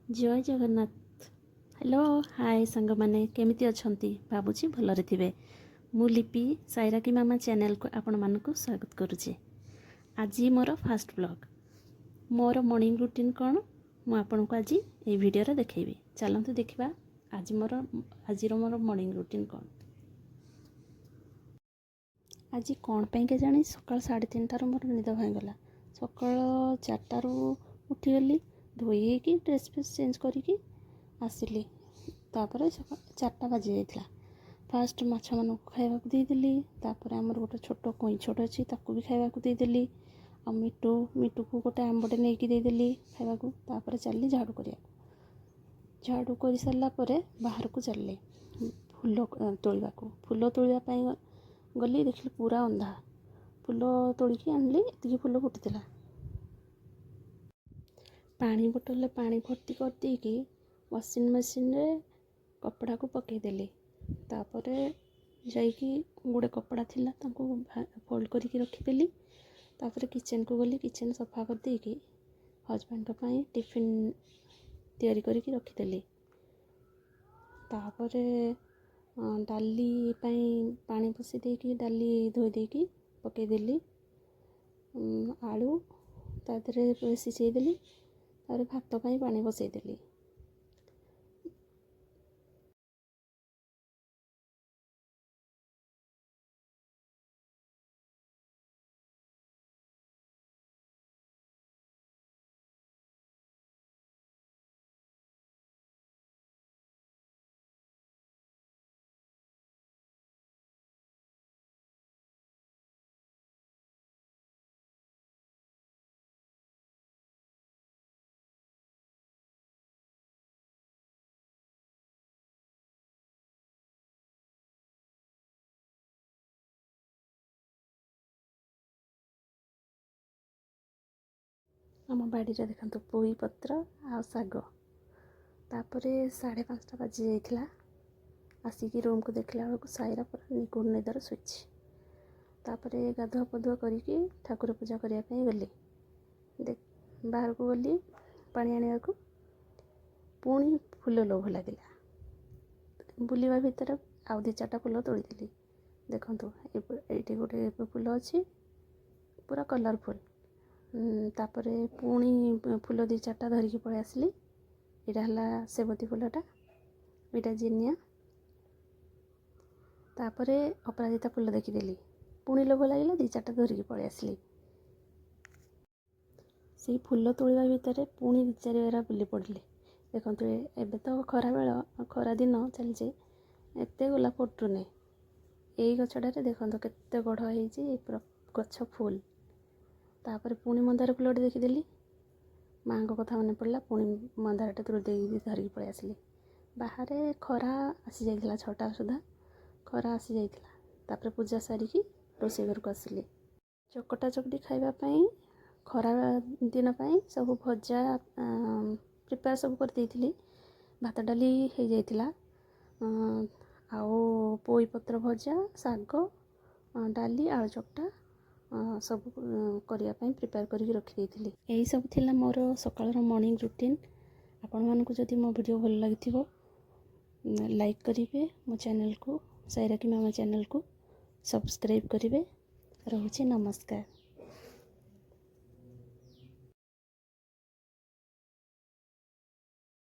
जय Jagannath. Hello hi सांग माने केमिति अछंती भाबुची भलरे थिबे। मु लिपि सायराकी मामा चैनल को आपण मानकु स्वागत करूची। आज मोर फास्ट ब्लॉग मोर मॉर्निंग रूटीन कौन मु आपन को आज ए वीडियो रे देखैबी। चलंतु देखिबा आज मोर मॉर्निंग रूटीन कौन। आज कौन पे के जानी सकाल 3:30 मोर निद भांगला। सकाल 4 उठीगली धोई कि ड्रेस फ्रेस चेंज करी आसिली। तापर 4टा बाजी जाइथिला। फास्ट माछ मानक खाइबा को देदेली। तापर हमर गोटे छोट कोई छोट अछि ताकू भी खाइबा को देदेली। आ मिटू को गोटे आंबटे नै कि देदेली खाइबा को। तापर चलली झाड़ू करिया। झाड़ू करि सरला परे बाहर को चलले फूल तोड़वा को। फूल तोड़वा पई गली देखली पूरा अंधा। फूल तोड़ी की आनली एतिकी फूल फुटिथिला। पानी बोतल में पानी भर्ती कर देकी वॉशिंग मशीन रे कपड़ा को पकईदेली। तापर जाइकी गोटे कपड़ा थिला तांको फोल्ड करके रखीदेली। तापर किचन को गली किचन सफा कर देकी हजबैंड पाई टिफिन तैयारी करके रखीदेली। तापर डाली पानी बसी देकी डाली धोई देकी पकईदेली। आलू तादरे सिझेदेली। तारे भात पाई पानी बसईदेली। आम बाड़ी देखते पोई पत्र आ साग। तापर 5:30 बाजी जाइथिला। आसिकी रूम को देखला बेलू सायरा पूरा निकुड़ निदर शोची। तापर गाधुआ पधुआ करी ठाकुर पूजा करने गली। बाहर को गली पानी आने को पुणी फूल लोभ लगे। बुलवा भितर आउ 2-4टा फूल तोड़ी देखु ये गोटे फूल अच्छी पूरा कलरफुल। तापर पुणी फूल 2-4टा धरिकी पलि आसली। यहाँ है सेवती फूलटा यहाँ जिनिया। तापर अपराजिता फूल देखीदेली पुणी लोभ लगे 2-4टा धरिकी पलि आसली। से फूल तोड़वा भितर पुणी 2-4 बेरा बुली पड़े। देखो एबे तो खरा दिन चलचे एत गोलाप फुटुने। यही गछटारे देखो केते बड़ होइछि गछ फुल। तापर पुणी मंदार फूलटे देखीदेली। माँ को कथा मन पड़ा पुणी मंदारटे तुर दे धरिकी पलि आसली। बाहर खरा आसी जाइथिला 6टा सुधा खरा आसी जाइथिला। तापर पूजा सारिकी रोषेई घर को आसिली। चकटा चकटी खाइबा पई खरा दिन पई सब भजा प्रिपेयर सब कर देइथिली। भात डाली हो जाइथिला। आउ पोई पत्र भजा साग डाली आलू चकटा सब करने प्रिपेयर करके रखी। यही सब थिला मोर सकाळ मॉर्निंग रूटीन। आपण मानकु जदि मो वीडियो भल लगी लाइक करिवे। मो चैनल को सायराकी मामा चैनल को सब्सक्राइब करिवे। रहुछि नमस्कार।